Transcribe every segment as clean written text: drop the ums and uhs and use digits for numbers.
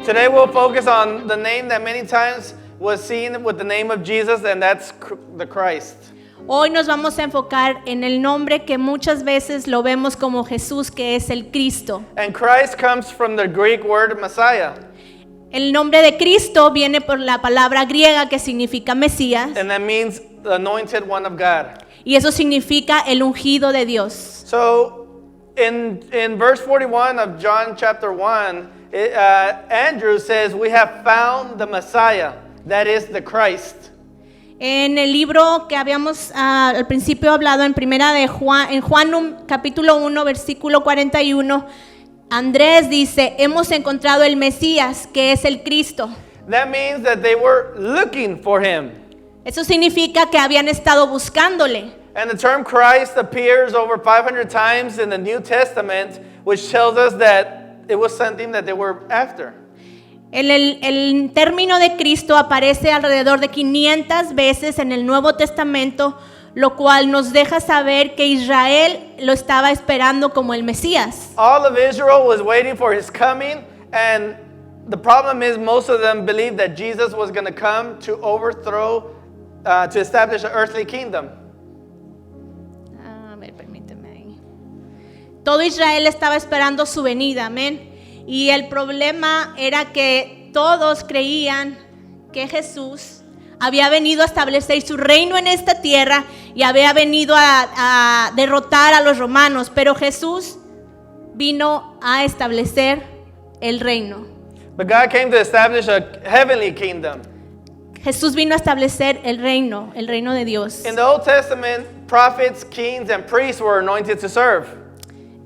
Today we'll focus on the name that many times was seen with the name of Jesus, and that's the Christ. Hoy nos vamos a enfocar en el nombre que muchas veces lo vemos como Jesús, que es el Cristo. And Christ comes from the Greek word Messiah. El nombre de Cristo viene por la palabra griega que significa Mesías, And that means the anointed one of God. y eso significa el ungido de Dios. So in verse 41 of John chapter 1, Andrew says, we have found the Messiah, that is the Christ. En el libro que habíamos al principio hablado en primera de Juan, en Juan capítulo 1, versículo 41, Andrés dice, hemos encontrado el Mesías, que es el Cristo. That means that they were looking for him. Eso significa que habían estado buscándole. And the term Christ appears over 500 times in the New Testament, which tells us that it was something that they were after. El término de Cristo aparece alrededor de 500 veces en el Nuevo Testamento, lo cual nos deja saber que Israel lo estaba esperando como el Mesías. All of Israel was waiting for his coming, and the problem is most of them believed that Jesus was going to come to overthrow, to establish an earthly kingdom. A ver, permíteme ahí. Todo Israel estaba esperando su venida, amén. Y el problema era que todos creían que Jesús había venido a establecer su reino en esta tierra y había venido a derrotar a los romanos, pero Jesús vino a establecer el reino. But God came to establish a heavenly kingdom. Jesús vino a establecer el reino de Dios. In the Old Testament, prophets, kings, and priests were anointed to serve.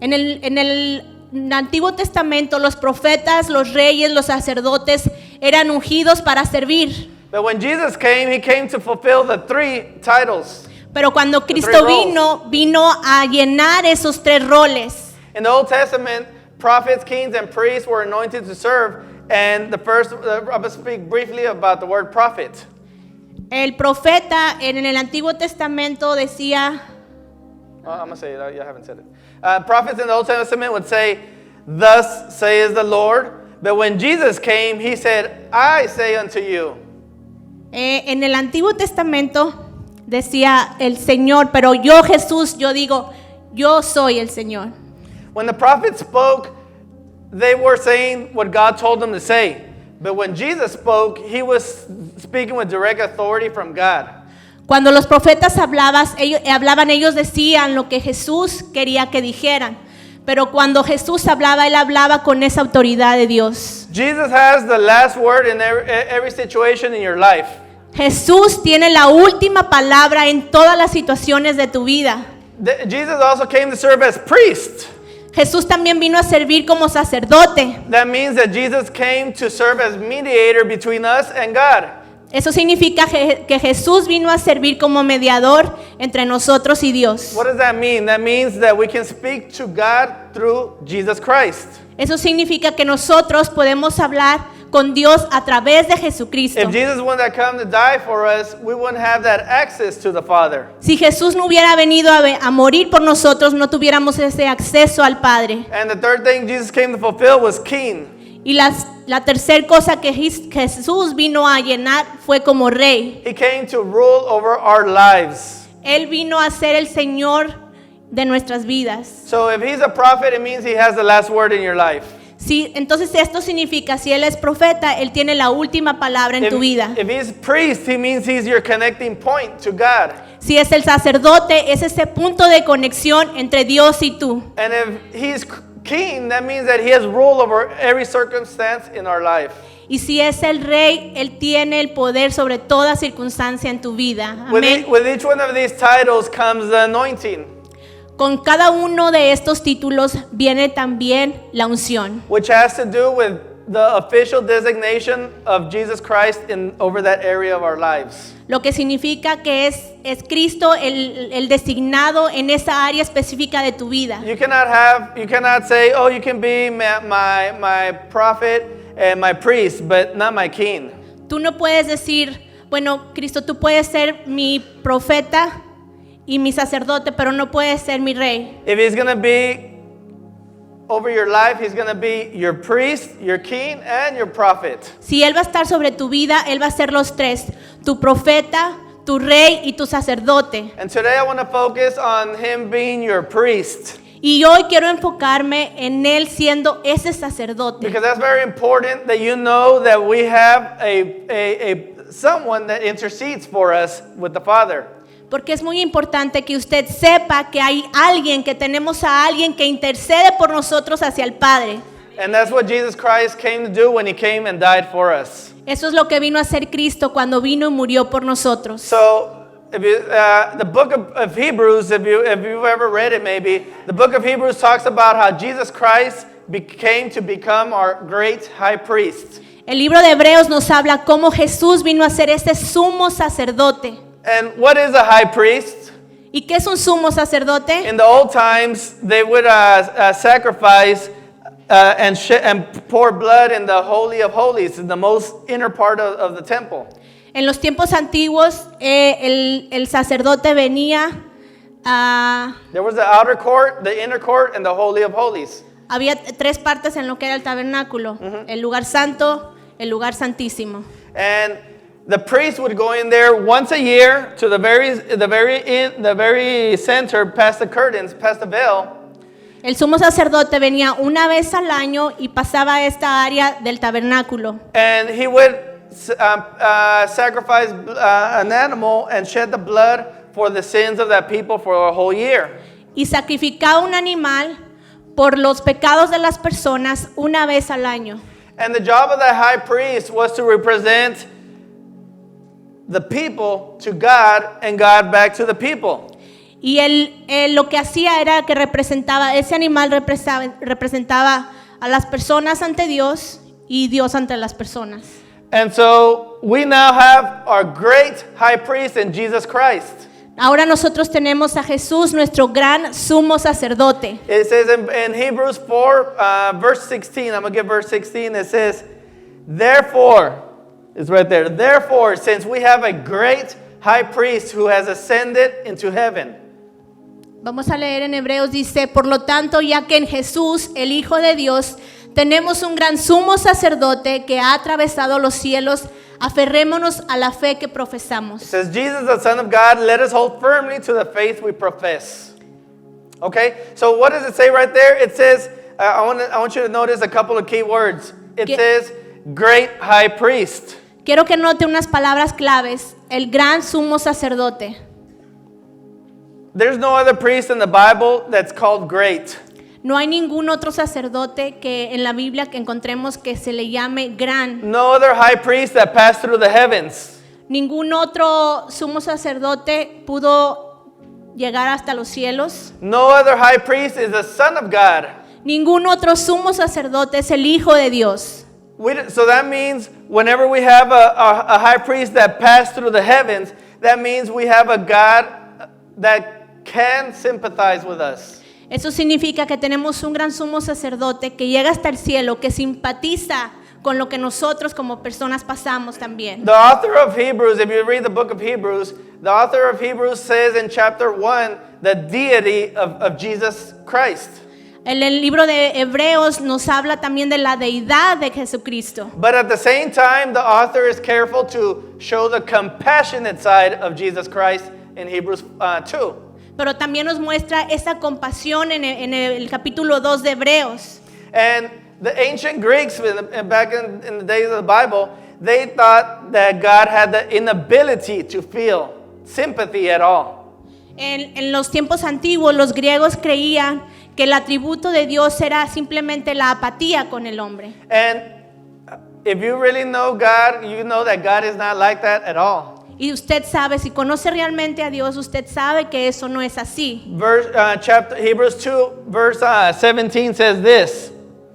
En el Antiguo Testamento, los profetas, los reyes, los sacerdotes eran ungidos para servir. But when Jesus came, he came to fulfill the three titles. Pero cuando Cristo vino a llenar esos tres roles. In the Old Testament, prophets, kings, and priests were anointed to serve. And the first, I'm going to speak briefly about the word prophet. El profeta en el Antiguo Testamento decía, I'm going to say it, I haven't said it. Prophets in the Old Testament would say, thus says the Lord. But when Jesus came, he said, I say unto you. En el Antiguo Testamento decía el Señor, pero yo Jesús, yo digo, yo soy el Señor. When the prophets spoke, they were saying what God told them to say. But when Jesus spoke, he was speaking with direct authority from God. Cuando los profetas hablaban, ellos decían lo que Jesús quería que dijeran. Pero cuando Jesús hablaba, él hablaba con esa autoridad de Dios. Jesus has the last word in every situation in your life. Jesús tiene la última palabra en todas las situaciones de tu vida. Jesus also came to serve as priest. Jesús también vino a servir como sacerdote. That means that Jesus came to serve as mediator between us and God. Eso significa que Jesús vino a servir como mediador entre nosotros y Dios. What does that mean? That means that we can speak to God through Jesus Christ. Eso significa que nosotros podemos hablar con Dios a través de Jesucristo. If Jesus wouldn't have come to die for us, we wouldn't have that access to the Father. Si Jesús no hubiera venido a morir por nosotros, no tuviéramos ese acceso al Padre. And the third thing Jesus came to fulfill was king. Y la tercera cosa que Jesús vino a llenar fue como rey. He came to rule over our lives. Él vino a ser el Señor de nuestras vidas. So if he's a prophet, it means he has the last word in your life. Sí, entonces esto significa, si Él es profeta, Él tiene la última palabra en tu vida. If he's priest, he means he's your connecting point to God. Si es el sacerdote, es ese punto de conexión entre Dios y tú. And if he's king, that means that he has rule over every circumstance in our life. Y si es el rey, Él tiene el poder sobre toda circunstancia en tu vida. Amén. With each one of these titles comes the anointing, Con cada uno de estos títulos viene también la unción, which has to do with the official designation of Jesus Christ over that area of our lives. lo que significa que es Cristo el designado en esa área específica de tu vida. You cannot say, oh, you can be my prophet and my priest, but not my king. Tú no puedes decir, bueno, Cristo, tú puedes ser mi profeta y mi sacerdote, pero no puede ser mi rey. If he's going to be over your life, he's going to be your priest, your king, and your prophet. Si Él va a estar sobre tu vida, Él va a ser los tres, tu profeta, tu rey y tu sacerdote. And today I want to focus on him being your priest. Y hoy quiero enfocarme en Él siendo ese sacerdote. Because that's very important that you know that we have a someone that intercedes for us with the Father. Porque es muy importante que usted sepa que hay alguien, que tenemos a alguien que intercede por nosotros hacia el Padre. And that's what Jesus Christ came to do when he came and died for us. Eso es lo que vino a hacer Cristo cuando vino y murió por nosotros. So, if you, the book of Hebrews, if you've ever read it maybe, the book of Hebrews talks about how Jesus Christ came to become our great high priest. El libro de Hebreos nos habla cómo Jesús vino a ser ese sumo sacerdote. And what is a high priest? ¿Y qué es un sumo sacerdote? In the old times, they would sacrifice and pour blood in the Holy of Holies, in the most inner part of the temple. En los tiempos antiguos, el sacerdote venía a... There was the outer court, the inner court, and the Holy of Holies. Había tres partes en lo que era el tabernáculo. El lugar santo, el lugar santísimo. And the priest would go in there once a year to the very center, past the curtains, past the veil. El sumo sacerdote venía una vez al año y pasaba a esta área del tabernáculo. And he would sacrifice an animal and shed the blood for the sins of that people for a whole year. Y sacrificaba un animal por los pecados de las personas una vez al año. And the job of the high priest was to represent the people to God and God back to the people. Y él lo que hacía era que ese animal representaba a las personas ante Dios y Dios ante las personas. And so we now have our great high priest in Jesus Christ. Ahora nosotros tenemos a Jesús, nuestro gran sumo sacerdote. It says in Hebrews 4, verse 16, I'm going to give verse 16, it says, therefore, it's right there, therefore, since we have a great high priest who has ascended into heaven. Vamos a leer en Hebreos, dice, por lo tanto, ya que en Jesús, el Hijo de Dios, tenemos un gran sumo sacerdote que ha atravesado los cielos, aferrémonos a la fe que profesamos. It says, Jesus, the Son of God, let us hold firmly to the faith we profess. Okay, so what does it say right there? It says, I want you to notice a couple of key words. It says, great high priest. Quiero que note unas palabras claves, el gran sumo sacerdote. There's no other priest in the Bible that's called great. No hay ningún otro sacerdote que en la Biblia que encontremos que se le llame gran. No other high priest that passed through the heavens. Ningún otro sumo sacerdote pudo llegar hasta los cielos. No other high priest is the Son of God. Ningún otro sumo sacerdote es el Hijo de Dios. So that means whenever we have a high priest that passed through the heavens, that means we have a God that can sympathize with us. Eso significa que tenemos un gran sumo sacerdote que llega hasta el cielo, que simpatiza con lo que nosotros como personas pasamos también. The author of Hebrews, if you read the book of Hebrews, the author of Hebrews says in chapter 1 the deity of Jesus Christ. En el libro de Hebreos nos habla también de la deidad de Jesucristo. But at the same time, the author is careful to show the compassionate side of Jesus Christ in Hebrews 2. Pero también nos muestra esa compasión en el capítulo 2 de Hebreos. And the ancient Greeks, back in the days of the Bible, they thought that God had the inability to feel sympathy at all. En los tiempos antiguos, los griegos creían que el atributo de Dios era simplemente la apatía con el hombre. And if you really know God, you know that God is not like that at all. Y usted sabe, si conoce realmente a Dios, usted sabe que eso no es así. Hebrews 2, verse 17 says this.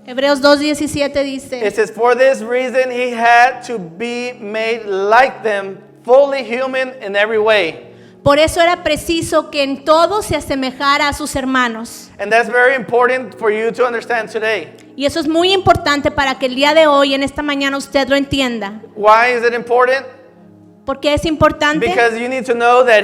Hebreos 2:17 dice, It says, for this reason he had to be made like them, fully human in every way. por eso era preciso que en todo se asemejara a sus hermanos. And that's very important for you to understand today. Y eso es muy importante para que el día de hoy, en esta mañana, usted lo entienda. Why is it important? ¿Por qué es importante? Because you need to know that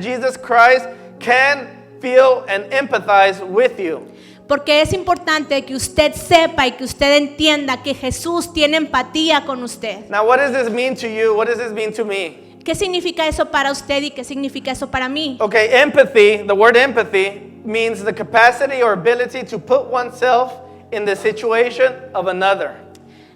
Jesus Christ can feel and empathize with you. Porque es importante que usted sepa y que usted entienda que Jesús tiene empatía con usted. Now, what does this mean to you? What does this mean to me? ¿Qué significa eso para usted y qué significa eso para mí? Okay, empathy, the word empathy means the capacity or ability to put oneself in the situation of another.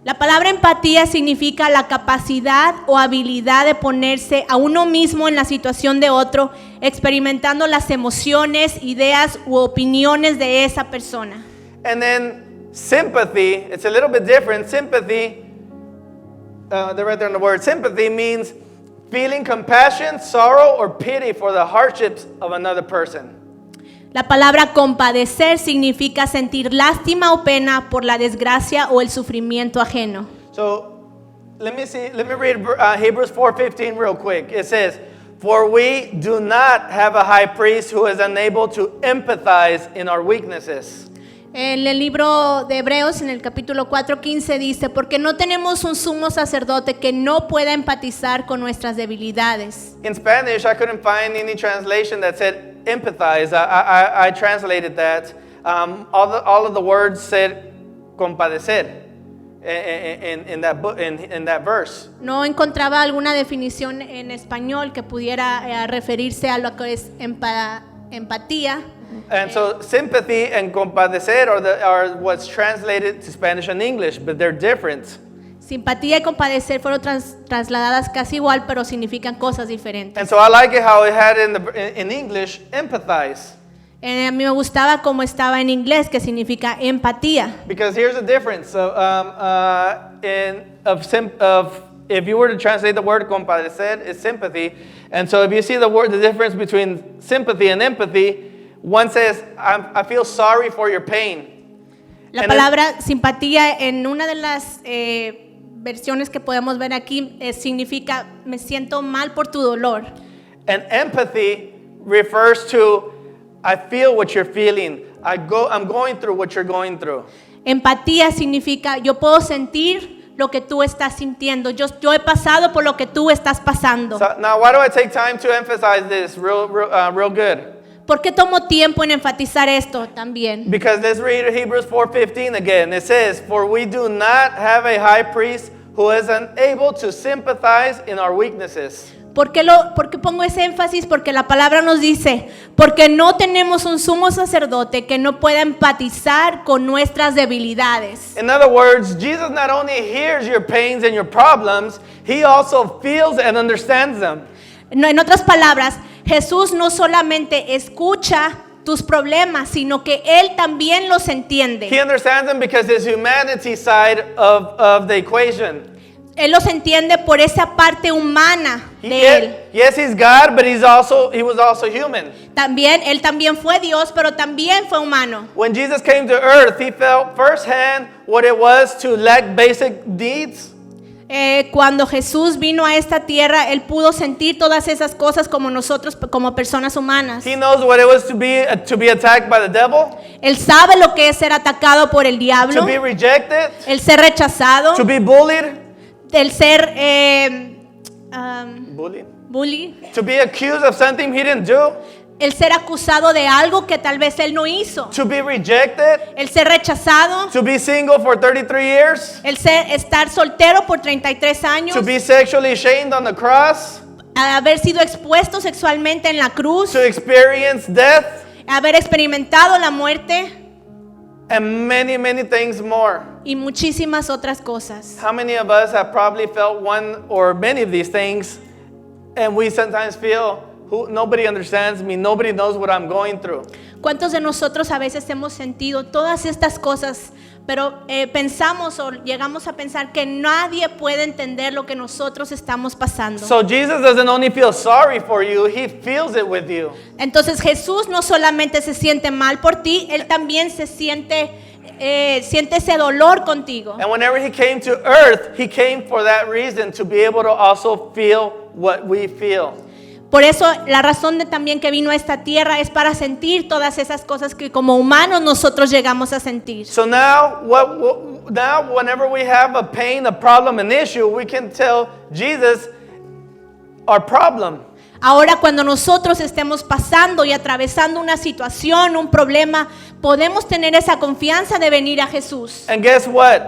La palabra empatía significa la capacidad o habilidad de ponerse a uno mismo en la situación de otro, experimentando las emociones, ideas u opiniones de esa persona. And then sympathy, it's a little bit different. Sympathy, they're right there in the word. Sympathy means feeling compassion, sorrow, or pity for the hardships of another person. La palabra compadecer significa sentir lástima o pena por la desgracia o el sufrimiento ajeno. So let me read Hebrews 4:15 real quick. It says, "For we do not have a high priest who is unable to empathize in our weaknesses." En el libro de Hebreos, en el capítulo 4:15 dice, porque no tenemos un sumo sacerdote que no pueda empatizar con nuestras debilidades. In Spanish, I couldn't find any translation that said empathize. I translated that. All of the words said compadecer in that verse. No encontraba alguna definición en español que pudiera referirse a lo que es empatía. And so sympathy and compadecer are what's translated to Spanish and English, but they're different. Simpatía y compadecer fueron trasladadas casi igual, pero significan cosas diferentes. And so I like it how it had in English if A mí me gustaba cómo estaba en inglés, que significa empatía. because here's the difference. So, if you were to translate the word compadecer, it's sympathy. And so if you see the difference between sympathy and empathy, one says, I feel sorry for your pain. La And palabra simpatía en una de las versiones que podemos ver aquí significa me siento mal por tu dolor. And empathy refers to, I feel what you're feeling. I'm going through what you're going through. Empatía significa yo puedo sentir lo que tú estás sintiendo. Yo he pasado por lo que tú estás pasando. So now, why do I take time to emphasize this real good? ¿Por qué tomo tiempo en enfatizar esto también? Because let's read Hebrews 4:15 again. It says, "For we do not have a high priest who is unable to sympathize in our weaknesses." ¿Por qué pongo ese énfasis? Porque la palabra nos dice, porque no tenemos un sumo sacerdote que no pueda empatizar con nuestras debilidades. In other words, Jesus not only hears your pains and your problems, he also feels and understands them. No, en otras palabras, Jesús no solamente escucha tus problemas, sino que Él también los entiende. He understands them because his humanity side of the equation. Él los entiende por esa parte humana de Él. Yes, he's God, but he was also human. Él también fue Dios, pero también fue humano. When Jesus came to earth, he felt firsthand what it was to lack basic needs. Cuando Jesús vino a esta tierra, Él pudo sentir todas esas cosas como nosotros, como personas humanas. He knows what it was to be attacked by the devil, Él sabe lo que es ser atacado por el diablo, to be rejected, el ser rechazado, to be bullied, el ser bully, to be accused of something he didn't do, el ser acusado de algo que tal vez Él no hizo, to be rejected, el ser rechazado, to be single for 33 years, estar soltero por 33 años, to be sexually shamed on the cross, haber sido expuesto sexualmente en la cruz, to experience death, haber experimentado la muerte and many, many things more. y muchísimas otras cosas. How many of us have probably felt one or many of these things, and we sometimes feel, nobody understands me, nobody knows what I'm going through. ¿Cuántos de nosotros a veces hemos sentido todas estas cosas, pero pensamos o llegamos a pensar que nadie puede entender lo que nosotros estamos pasando? So Jesus doesn't only feel sorry for you, he feels it with you. Entonces Jesús no solamente se siente mal por ti, Él también siente ese dolor contigo. And whenever he came to earth, he came for that reason, to be able to also feel what we feel. Por eso la razón de también que vino a esta tierra es para sentir todas esas cosas que como humanos nosotros llegamos a sentir. So now whenever we have a pain, a problem, an issue, we can tell Jesus, our problem. Ahora cuando nosotros estemos pasando y atravesando una situación, un problema, podemos tener esa confianza de venir a Jesús. And guess what?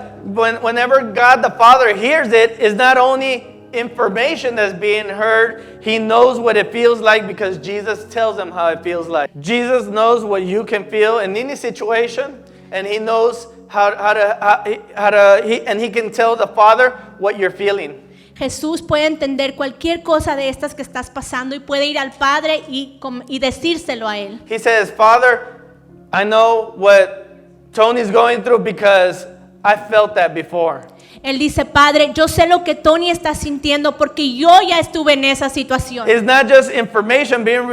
Whenever God the Father hears it, it's not only information that's being heard, He knows what it feels like because Jesus tells him how it feels like. Jesus knows what you can feel in any situation, and He knows and He can tell the Father what you're feeling. Jesús puede entender cualquier cosa de estas que estás pasando y puede ir al Padre y decírselo a Él. He says, Father, I know what Tony's going through because I felt that before. Él dice, Padre, yo sé lo que Tony está sintiendo porque yo ya estuve en esa situación. It's not just information being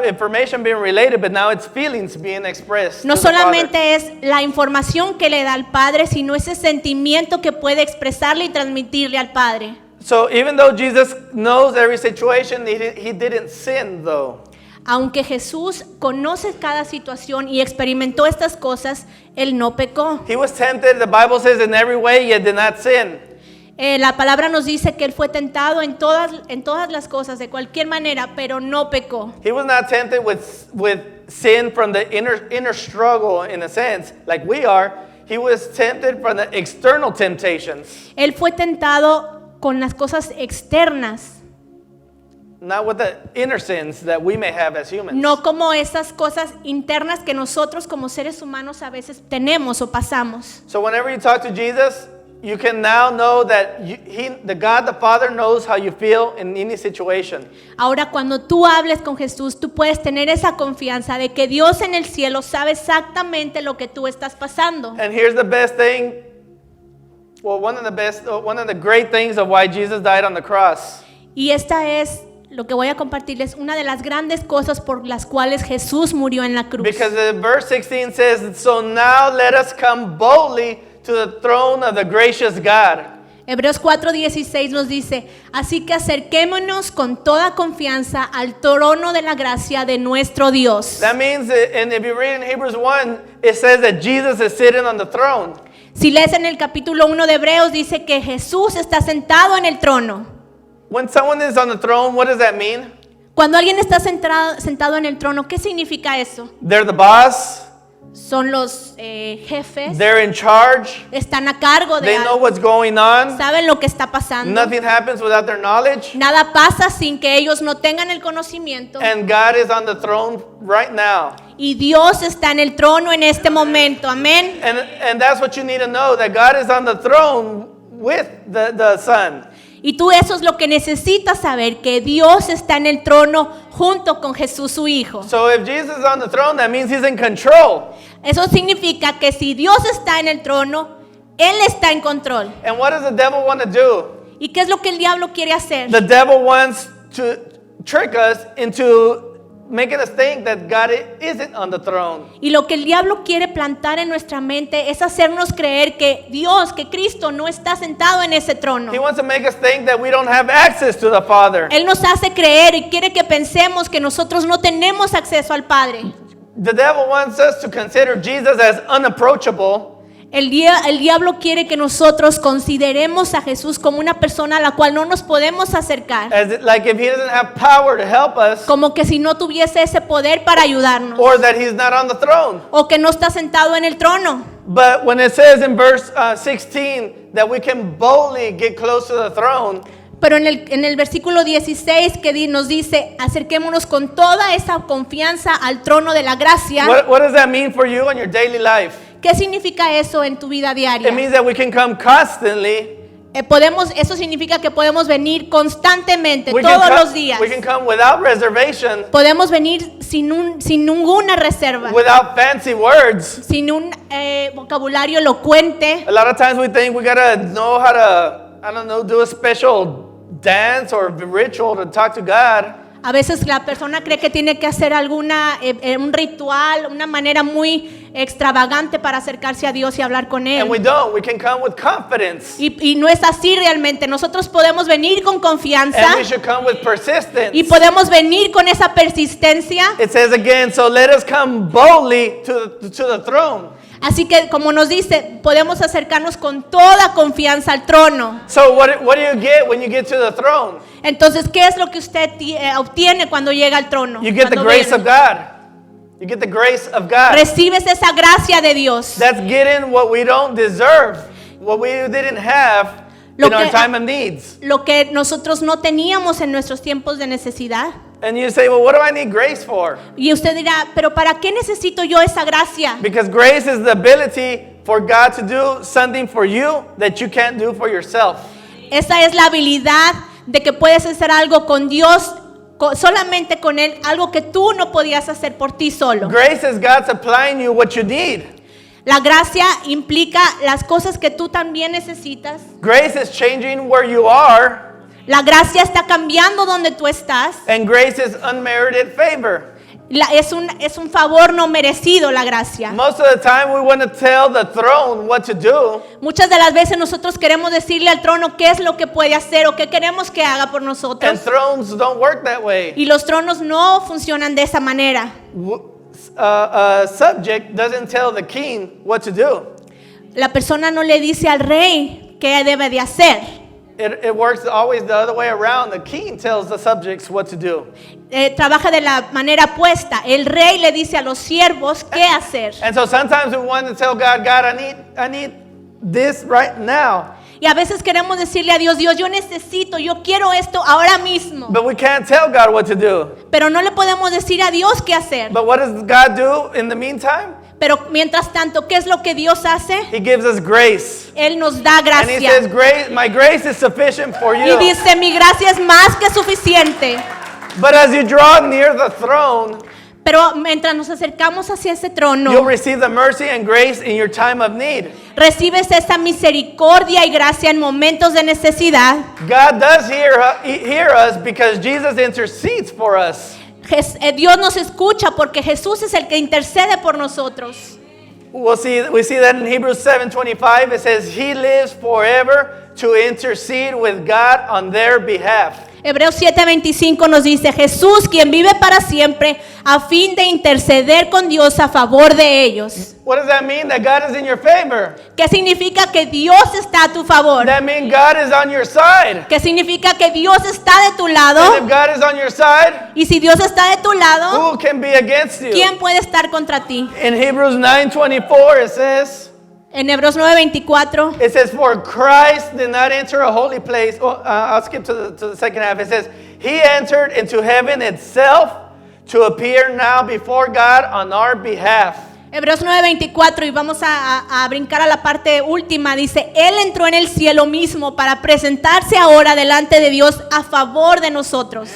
information being related, but now it's feelings being expressed. No to the Father. solamente es la información que le da al Padre, sino ese sentimiento que puede expresarle y transmitirle al Padre. So even though Jesus knows every situation, he didn't sin though. Aunque Jesús conoce cada situación y experimentó estas cosas, Él no pecó. He was tempted, the Bible says, in every way, yet did not sin. La palabra nos dice que Él fue tentado en todas las cosas, de cualquier manera, pero no pecó. He was not tempted with sin from the inner struggle, in a sense, like we are. He was tempted from the external temptations. Él fue tentado con las cosas externas, Not with the inner sins that we may have as humans. no como esas cosas internas que nosotros como seres humanos a veces tenemos o pasamos. So whenever you talk to Jesus, you can now know that the God the Father knows how you feel in any situation. Ahora cuando tú hables con Jesús, tú puedes tener esa confianza de que Dios en el cielo sabe exactamente lo que tú estás pasando. And here's the best thing. Well, one of the great things of why Jesus died on the cross. Y esta es lo que voy a compartirles, una de las grandes cosas por las cuales Jesús murió en la cruz. Because verse 16 says, "So now let us come boldly to the throne of the gracious God." Hebreos 4:16 nos dice, así que acerquémonos con toda confianza al trono de la gracia de nuestro Dios. That means, and if you read in Hebrews 1, it says that Jesus is sitting on the throne. Si lees en el capítulo 1 de Hebreos, dice que Jesús está sentado en el trono. When someone is on the throne, what does that mean? Cuando alguien está sentado en el trono, ¿qué significa eso? They're the boss. Son los jefes, They're in charge. están a cargo de They know algo, what's going on. saben lo que está pasando. Nothing happens without their knowledge. Nada pasa sin que ellos no tengan el conocimiento. And God is on the throne right now. Y Dios está en el trono en este momento. Amén. And that's what you need to know, that God is on the throne with the Son. Y tú eso es lo que necesitas saber, que Dios está en el trono junto con Jesús su Hijo. So if Jesus is on the throne, that means He's in control. Eso significa que si Dios está en el trono, Él está en control. And what does the devil want to do? ¿Y qué es lo que el diablo quiere hacer? The devil wants to trick us into making us think that God isn't on the throne. Y lo que el diablo quiere plantar en nuestra mente es hacernos creer que Dios, que Cristo no está sentado en ese trono. He wants to make us think that we don't have access to the Father. Él nos hace creer y quiere que pensemos que nosotros no tenemos acceso al Padre. The devil wants us to consider Jesus as unapproachable. El diablo quiere que nosotros consideremos a Jesús como una persona a la cual no nos podemos acercar. Like if He doesn't have power to help us, Como que si no tuviese ese poder para ayudarnos. or that He's not on the throne. O que no está sentado en el trono. But when it says in verse 16 that we can boldly get close to the throne, Pero en el versículo 16 que nos dice, acerquémonos con toda esa confianza al trono de la gracia. what does that mean for you in your daily life? ¿Qué significa eso en tu vida diaria? It means that we can come constantly. Eso significa que podemos venir constantemente, We todos can los días. We can come without reservation, Podemos venir sin ninguna reserva, without fancy words. sin un vocabulario elocuente. A lot of times we think we gotta know how to, I don't know, do a special dance or ritual to talk to God. A veces la persona cree que tiene que hacer un ritual, una manera muy extravagante para acercarse a Dios y hablar con And we Él. don't. We can come with confidence. Y no es así realmente. Nosotros podemos venir con confianza And we should come with persistence. y podemos venir con esa persistencia. It says again, so let us come boldly to the throne. Así que, como nos dice, podemos acercarnos con toda confianza al trono. So what do you get when you get to the throne? Entonces, ¿qué es lo que usted obtiene cuando llega al trono? You get the Cuando grace viene. of God. You get the grace of God. Recibes esa gracia de Dios. That's getting what we don't deserve, what we didn't have Lo in our que- time of needs. Lo que nosotros no teníamos en nuestros tiempos de necesidad. And you say, well, what do I need grace for? Y usted dirá, pero ¿para qué necesito yo esa gracia? Because grace is the ability for God to do something for you that you can't do for yourself. Esa es la habilidad de que puedes hacer algo con Dios, solamente con Él, algo que tú no podías hacer por ti solo. Grace is God supplying you what you need. La gracia implica las cosas que tú también necesitas. Grace is changing where you are, La gracia está cambiando donde tú estás. and grace is unmerited favor. Es un favor no merecido la gracia. Most of the time we want to tell the throne what to do, Muchas de las veces nosotros queremos decirle al trono qué es lo que puede hacer o qué queremos que haga por and nosotros. thrones don't work that way. Y los tronos no funcionan de esa manera. A subject doesn't tell the king what to do. La persona no le dice al rey qué debe de hacer. It works always the other way around. The king tells the subjects what to do. Trabaja de la manera opuesta. El rey le dice a los siervos qué hacer. And so sometimes we want to tell God, I need this right now. Y a veces queremos decirle a Dios, Dios, yo necesito, yo quiero esto ahora mismo. But we can't tell God what to do. Pero no le podemos decir a Dios qué hacer. But what does God do in the meantime? Pero mientras tanto, ¿qué es lo que Dios hace? He gives us grace. Él nos da And he gracia. says, my grace is sufficient for Y you. dice, mi gracia es más que suficiente. But as you draw near the throne, Pero mientras nos acercamos hacia ese you'll trono, receive the mercy and grace in your time of need. recibes esa misericordia y gracia en momentos de necesidad. God does hear us because Jesus intercedes for us. Dios nos escucha porque Jesús es el que intercede por nosotros. We see that in Hebrews 7:25. It says, He lives forever to intercede with God on their behalf. Hebreos 7:25 nos dice, Jesús, quien vive para siempre, a fin de interceder con Dios a favor de ellos. What does that mean? That God is in your favor. ¿Qué significa que Dios está a tu favor? That means God is on your side. ¿Qué significa que Dios está de tu And lado? if God is on your side, Y si Dios está de tu lado, who can be against you? ¿quién puede estar contra ti? In Hebrews 9:24 it says, En Hebreos 9:24 for Christ did not enter a holy place. Oh, I'll skip to the second half. It says, He entered into heaven itself to appear now before God on our behalf. Hebreos 9:24 y vamos a brincar a la parte última. Dice, Él entró en el cielo mismo para presentarse ahora delante de Dios a favor de nosotros.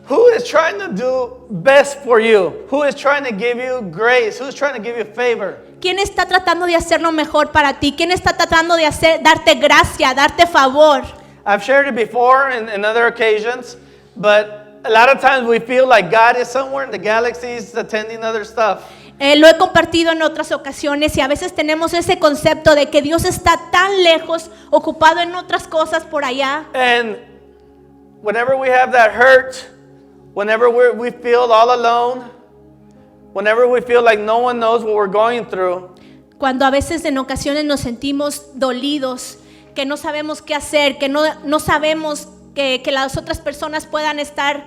Who is trying to do best for you? Who is trying to give you grace? Who's trying to give you favor? ¿Quién está tratando de hacer lo mejor para ti? ¿Quién está tratando de darte gracia, darte favor? I've shared it before in other occasions, but a lot of times we feel like God is somewhere in the galaxies attending other stuff. Lo he compartido en otras ocasiones y a veces tenemos ese concepto de que Dios está tan lejos, ocupado en otras cosas por allá. And whenever we have that hurt, whenever we feel all alone, whenever we feel like no one knows what we're going through, Cuando a veces en ocasiones nos sentimos dolidos, que no sabemos qué hacer, que no sabemos que las otras personas puedan estar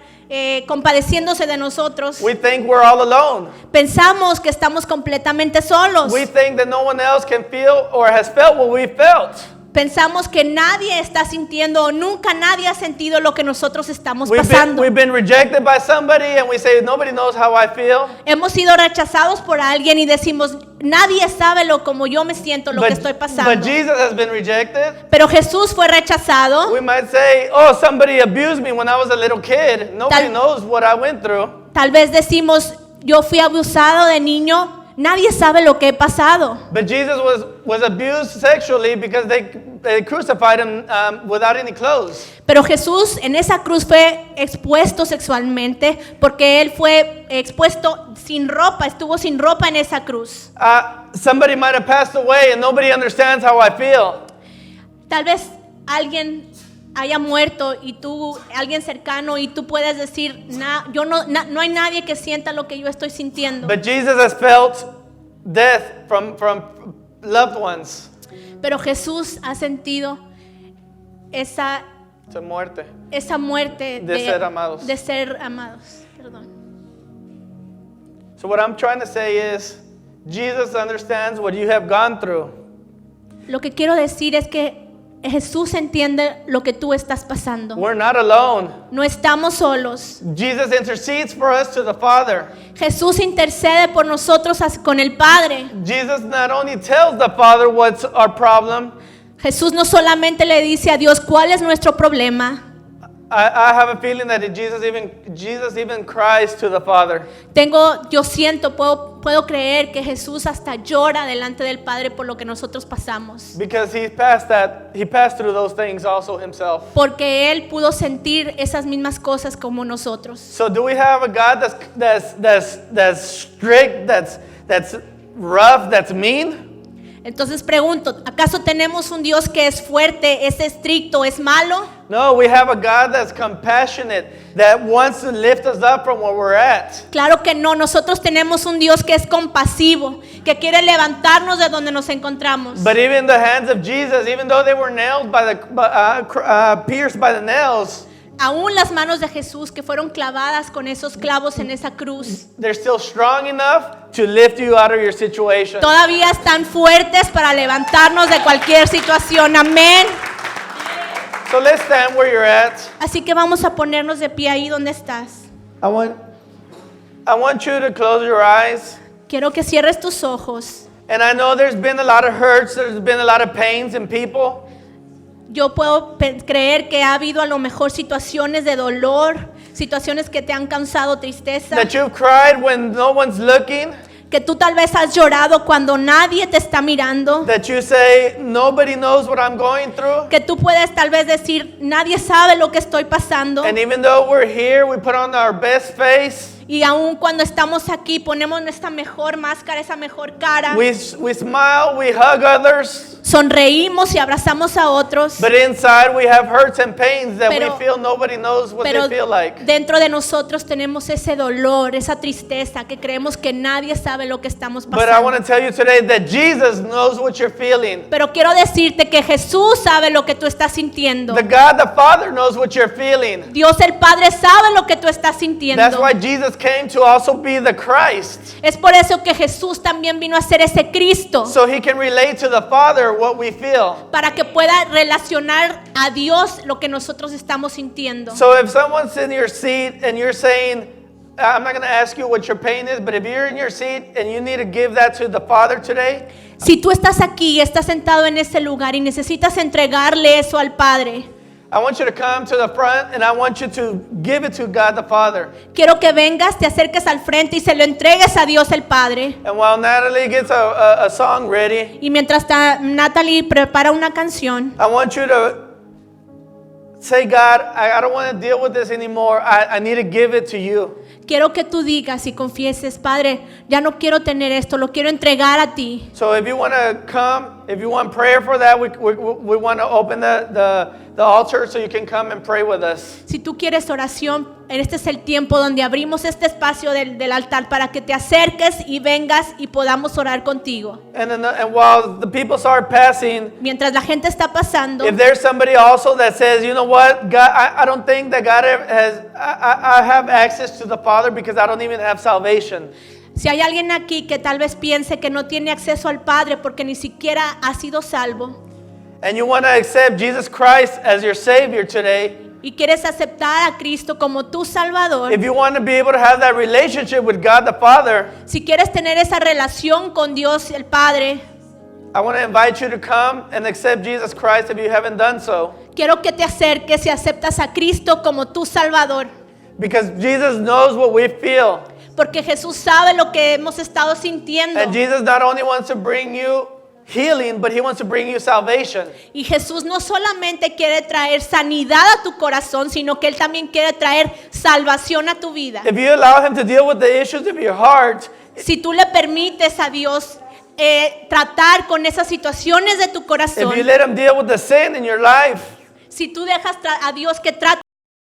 compadeciéndose de nosotros. we think we're all alone. Pensamos que estamos completamente solos. We think that no one else can feel or has felt what we felt. Pensamos que nadie está sintiendo o nunca nadie ha sentido lo que nosotros estamos We've pasando. been rejected by somebody and we say, nobody knows how I feel. Hemos sido rechazados por alguien y decimos, nadie sabe lo como yo me siento, lo que estoy pasando. But Jesus has been rejected. Pero Jesús fue rechazado. We might say, oh, somebody abused me when I was a little kid. Nobody Tal- knows what I went through. Tal vez decimos, yo fui abusado de niño, nadie sabe lo que he pasado. But Jesus was abused sexually because they crucified him without any clothes. Pero Jesús en esa cruz fue expuesto sexualmente porque él fue expuesto sin ropa, estuvo sin ropa en esa cruz. Somebody might have passed away and nobody understands how I feel. Tal vez alguien haya muerto y tú, alguien cercano, y tú puedes decir, no hay nadie que sienta lo que yo estoy sintiendo. But Jesus has felt death from loved ones. Pero Jesús ha sentido esa Muerte. muerte De ser amados. de ser amados. Perdón. So what I'm trying to say is, Jesus understands what you have gone through. Lo que quiero decir es que Jesús entiende lo que tú estás pasando. We're not alone. No estamos solos. Jesus intercedes for us to the Father. Jesús intercede por nosotros con el Padre. Jesus not only tells the Father what's our problem. Jesús no solamente le dice a Dios cuál es nuestro problema. I have a feeling that Jesus even cries to the Father. Puedo creer que Jesús hasta llora delante del Padre por lo que nosotros pasamos. Because he passed through those things also himself. Porque él pudo sentir esas mismas cosas como nosotros. So do we have a God that's strict, that's rough, that's mean? Entonces pregunto, ¿acaso tenemos un Dios que es fuerte, es estricto, es malo? No, we have a God that's compassionate, that wants to lift us up from where we're at. Claro que no, nosotros tenemos un Dios que es compasivo, que quiere levantarnos de donde nos encontramos. But even the hands of Jesus, even though they were nailed pierced by the nails, Aún las manos de Jesús que fueron clavadas con esos clavos en esa cruz, they're still strong enough to lift you out of your situation. todavía están fuertes para levantarnos de cualquier situación. Amén. So let's stand where you're at. Así que vamos a ponernos de pie ahí donde estás. I want you to close your eyes. Quiero que cierres tus ojos. And I know there's been a lot of hurts, there's been a lot of pains in people. Yo puedo creer que ha habido a lo mejor situaciones de dolor, situaciones que te han causado tristeza, That you've cried when no one's looking. que tú tal vez has llorado cuando nadie te está mirando, That you say, nobody knows what I'm going through. que tú puedes tal vez decir, nadie sabe lo que estoy pasando. And even though we're here, we put on our best face. Y aún cuando estamos aquí ponemos nuestra mejor máscara, esa mejor cara, We smile, we hug others. sonreímos y abrazamos a otros, But inside we have hurts and pains that Pero- we feel nobody knows what pero they feel like. dentro de nosotros tenemos ese dolor, esa tristeza, que creemos que nadie sabe lo que estamos But I want pasando. to tell you today that Jesus knows what you're feeling. Pero quiero decirte que Jesús sabe lo que tú estás sintiendo. The God the Father knows what you're feeling. Dios el Padre sabe lo que tú estás That's sintiendo. why Jesus came to also be the Christ. Es por eso que Jesús también vino a ser ese Cristo, So he can relate to the Father what we feel. para que pueda relacionar a Dios lo que nosotros estamos sintiendo. So if someone's in your seat and you're saying, I'm not going to ask you what your pain is, but if you're in your seat and you need to give that to the Father today, Si tú estás aquí, estás sentado en ese lugar y necesitas entregarle eso al Padre, I want you to come to the front and I want you to give it to God the Father. quiero que vengas, te acerques al frente y se lo entregues a Dios el Padre. And while Natalie gets a song ready, Y mientras Natalie prepara una canción, I want you to say, God, I don't want to deal with this anymore. I need to give it to you. quiero que tú digas y confieses, Padre, ya no quiero tener esto, lo quiero entregar a ti. So if you want to come, if you want prayer for that, we want to open the altar so you can come and pray with us. Si tú quieres oración, este es el tiempo donde abrimos este espacio del altar para que te acerques y vengas y podamos orar contigo. And while the people start passing, Mientras la gente está pasando, if there's somebody also that says, you know what, God, I don't think that God I have access to the Father because I don't even have salvation. si hay alguien aquí que tal vez piense que no tiene acceso al Padre porque ni siquiera ha sido salvo And you want to accept Jesus Christ as your Savior today, y quieres aceptar a Cristo como tu Salvador, if you want to be able to have that relationship with God the Father, si quieres tener esa relación con Dios el Padre, I want to invite you to come and accept Jesus Christ if you haven't done so. quiero que te acerques y aceptas a Cristo como tu Salvador. Because Jesus knows what we feel. Porque Jesús sabe lo que hemos estado sintiendo. And Jesus not only wants to bring you healing, but He wants to bring you salvation. Y Jesús no solamente quiere traer sanidad a tu corazón, sino que Él también quiere traer salvación a tu vida. If you allow Him to deal with the issues of your heart, Si tú le permites a Dios tratar con esas situaciones de tu if corazón, you let Him deal with the sin in your life, si tú dejas a Dios que trate